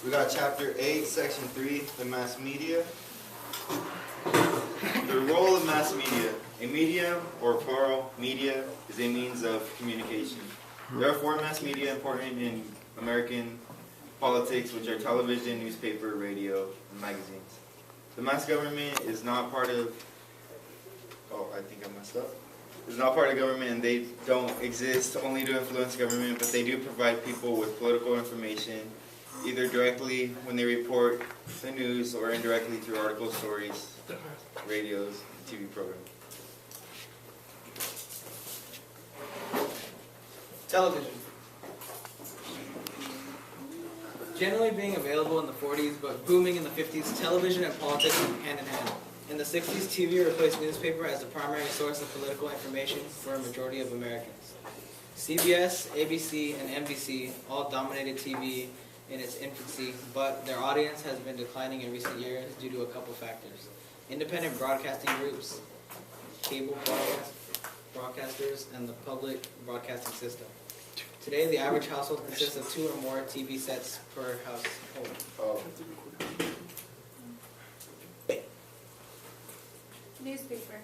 We got Chapter 8, Section 3, the mass media. The role of mass media. A medium, or plural, media, is a means of communication. There are four mass media important in American politics, which are television, newspaper, radio, and magazines. The mass government is not part of, I think I messed up. Is not part of government, and they don't exist only to influence government, but they do provide people with political information, either directly when they report the news or indirectly through articles, stories, radios, and TV programs. Television. Generally being available in the 40s, but booming in the 50s, television and politics went hand in hand. In the 60s, TV replaced newspaper as the primary source of political information for a majority of Americans. CBS, ABC, and NBC all dominated TV in its infancy, but their audience has been declining in recent years due to a couple factors. Independent broadcasting groups, cable broadcasters, and the public broadcasting system. Today, the average household consists of 2 or more TV sets per household. Newspaper.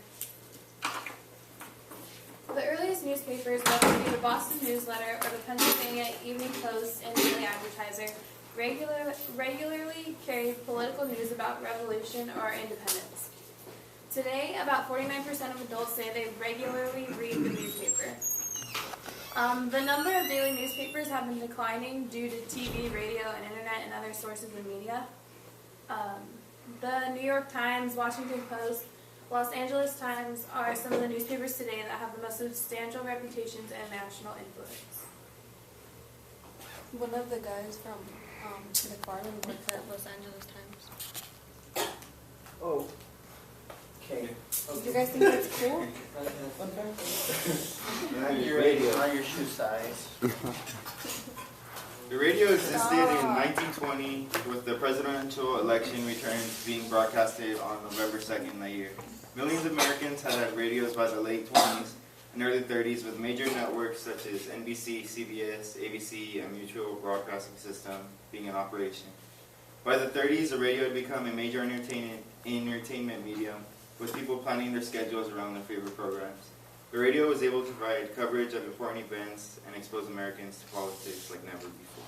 The earliest newspapers, whether it be the Boston Newsletter or the Pennsylvania Evening Post and Daily Advertiser, regularly carried political news about revolution or independence. Today, about 49% of adults say they regularly read the newspaper. The number of daily newspapers have been declining due to TV, radio, and internet and other sources of media. The New York Times, Washington Post, Los Angeles Times are some of the newspapers today that have the most substantial reputations and national influence. One of the guys from McFarland worked at Los Angeles Times. Oh. Okay. Do you guys think that's cool? Not your shoe size. The radio existed in 1920 with the presidential election returns being broadcasted on November 2nd that year. Millions of Americans had radios by the late 20s and early 30s, with major networks such as NBC, CBS, ABC, and Mutual Broadcasting System being in operation. By the 30s, the radio had become a major entertainment medium, with people planning their schedules around their favorite programs. The radio was able to provide coverage of important events and expose Americans to politics like never before.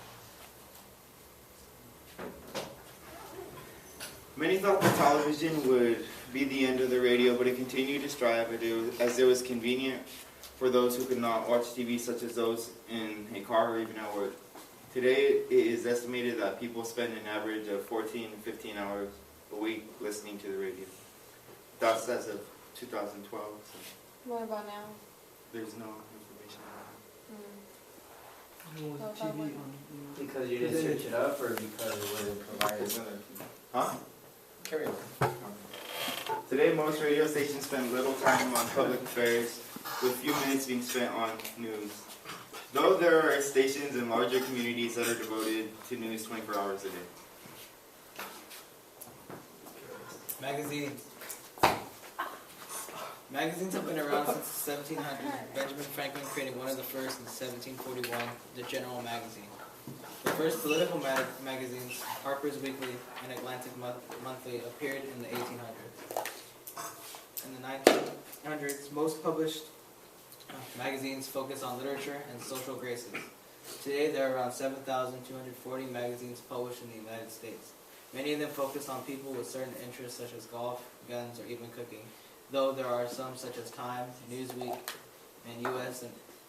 Many thought that television would be the end of the radio, but it continued to strive as it was convenient for those who could not watch TV, such as those in a car or even at work. Today, it is estimated that people spend an average of 14 to 15 hours a week listening to the radio. That's as of 2012. So What about now? there's no information. Because you didn't search it up, or because it wasn't provided? Huh? Carry on. Today, most radio stations spend little time on public affairs, with few minutes being spent on news. Though there are stations in larger communities that are devoted to news 24 hours a day. Magazines. Magazines have been around since the 1700s. Benjamin Franklin created one of the first in 1741, the General Magazine. The first political magazines, Harper's Weekly and Atlantic Monthly, appeared in the 1800s. In the 1900s, most published magazines focus on literature and social graces. Today, there are around 7,240 magazines published in the United States. Many of them focus on people with certain interests such as golf, guns, or even cooking, though there are some such as Time, Newsweek, and U.S.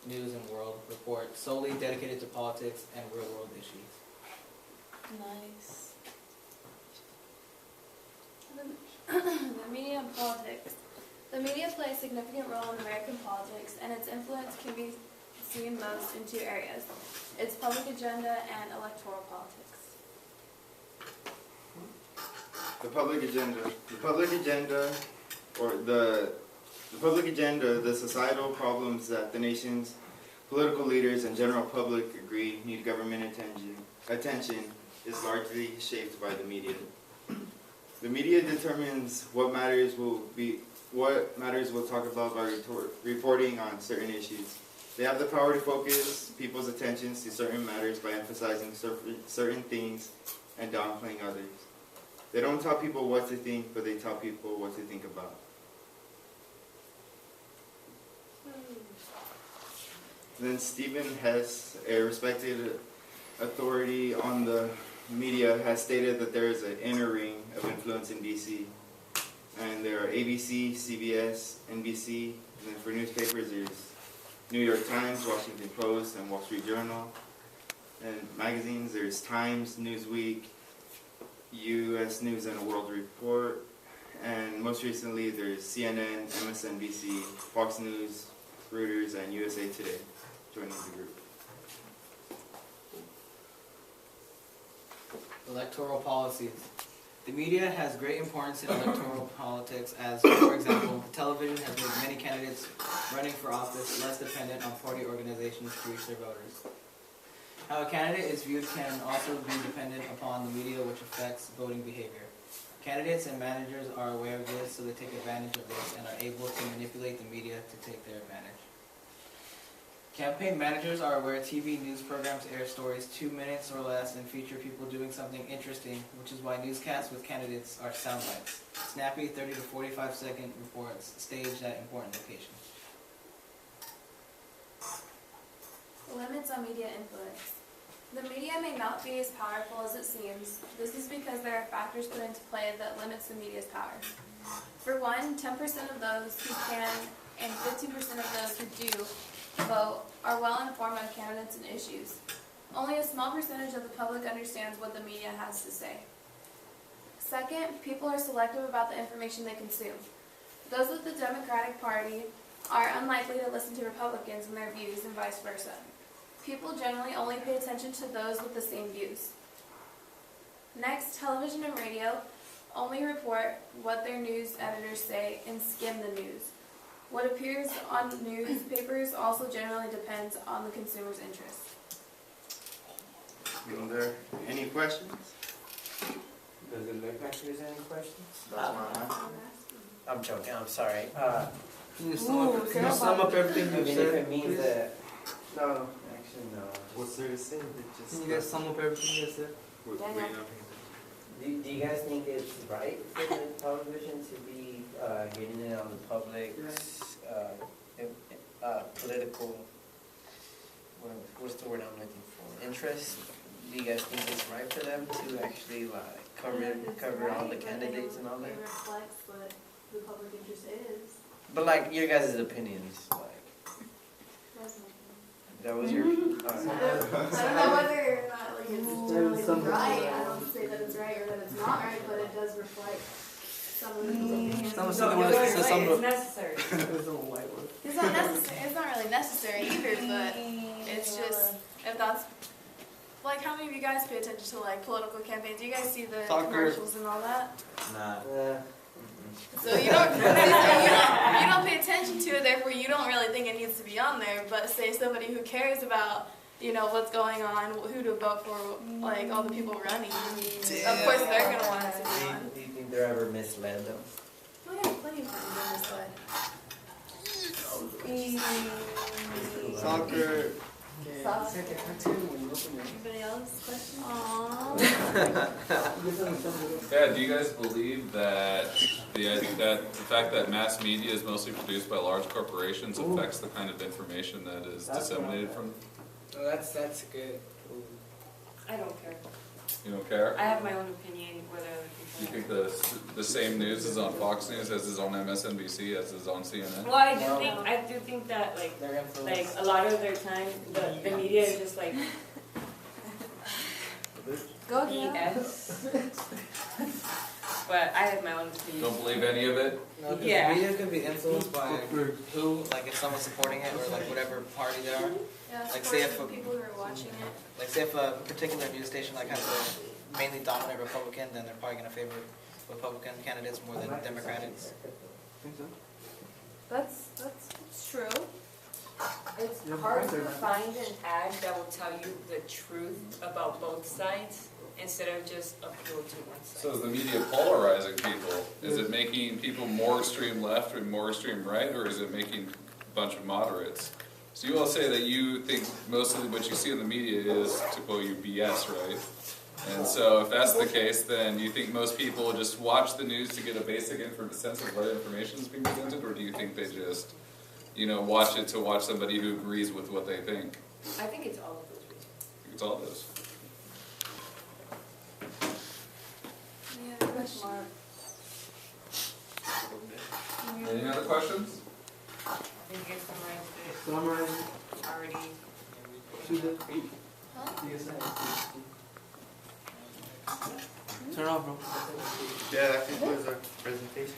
News and World Report solely dedicated to politics and real-world issues. Nice. The media and politics. The media play a significant role in American politics, and its influence can be seen most in 2 areas: its public agenda and electoral politics. The public agenda. The public agenda, or the public agenda, the societal problems that the nation's political leaders and general public agree need government attention is largely shaped by the media. The media determines what matters we'll talk about by reporting on certain issues. They have the power to focus people's attentions to certain matters by emphasizing certain things and downplaying others. They don't tell people what to think, but they tell people what to think about. Then Stephen Hess, a respected authority on the media, has stated that there is an inner ring of influence in DC. And there are ABC, CBS, NBC, and then for newspapers there's New York Times, Washington Post, and Wall Street Journal. And magazines, there's Times, Newsweek, U.S. News and World Report, and most recently there's CNN, MSNBC, Fox News, Reuters, and USA Today joining the group. Electoral policies. The media has great importance in electoral politics as, for example, the television has made many candidates running for office less dependent on party organizations to reach their voters. How a candidate is viewed can also be dependent upon the media, which affects voting behavior. Candidates and managers are aware of this, so they take advantage of this and are able to manipulate the media to take their advantage. Campaign managers are aware TV news programs air stories 2 minutes or less and feature people doing something interesting, which is why newscasts with candidates are sound bites. Snappy 30 to 45 second reports staged at important locations. Limits on media influence. The media may not be as powerful as it seems. This is because there are factors put into play that limits the media's power. For one, 10% of those who can and 15% of those who do vote are well informed on candidates and issues. Only a small percentage of the public understands what the media has to say. Second, people are selective about the information they consume. Those with the Democratic Party are unlikely to listen to Republicans and their views and vice versa. People generally only pay attention to those with the same views. Next, television and radio only report what their news editors say and skim the news. What appears on newspapers also generally depends on the consumer's interest. Are there any questions? Does it look like there's any questions? That's my answer. I'm joking, I'm sorry. Can you sum up everything I you've mean, if said, it means please? that, no, actually no. What's there to say? Can you guys sum up everything you said? Do you guys think it's right for the television to be getting in on the public's political, what's the word I'm looking for, interest? Do you guys think it's right for them to actually like cover all the candidates and all that? It reflects what the public interest is. But like your guys' opinions, like that was your. I don't know whether or not like it's generally right. I don't say that it's right or that it's not right, but it does reflect some of people's opinions. Someone No, said you're right, some it's necessary. There's no white word. It's not necessary. It's not really necessary either, but it's just if that's like how many of you guys pay attention to like political campaigns? Do you guys see the Soccer. commercials and all that? Nah. So you don't pay attention to it. Therefore, you don't really think it needs to be on there. But say somebody who cares about what's going on, who to vote for, like all the people running. Of course, they're gonna want it to be on. Do you think they're ever misled though? We have plenty of time to do this way. Soccer. Anybody else? Questions? Yeah, do you guys believe that the fact that mass media is mostly produced by large corporations affects the kind of information that is disseminated from? So that's good. I don't care. You don't care? I have my own opinion whether other You people. think the same news is on Fox News as is on MSNBC as is on CNN? Well, I do think that like Their influence. a lot of their time the media is just like Go ahead. BS. But I have my own opinion. Don't believe any of it? No, 'cause Yeah. the media can be influenced by who, like if someone's supporting it or like whatever party they are. Yeah, Like, of say course, if the a- people who are watching it. Like say if a particular news station like has a mainly dominant Republican, then they're probably going to favor Republican candidates more than Democrats. That's true. It's hard to find an ad that will tell you the truth about both sides instead of just appeal to one side. So is the media polarizing people? Is it making people more extreme left or more extreme right, or is it making a bunch of moderates? So you all say that you think most of what you see in the media is, to quote you, BS, right? And so if that's the case, then do you think most people just watch the news to get a basic sense of what information is being presented, or do you think they just, watch it to watch somebody who agrees with what they think? I think it's all of those reasons. I think it's all those. Any other questions? Any other questions? I think you guys Summarize summarized it. it already. Choose it. Huh? You guys turn it off, bro. Yeah, that concludes our presentation.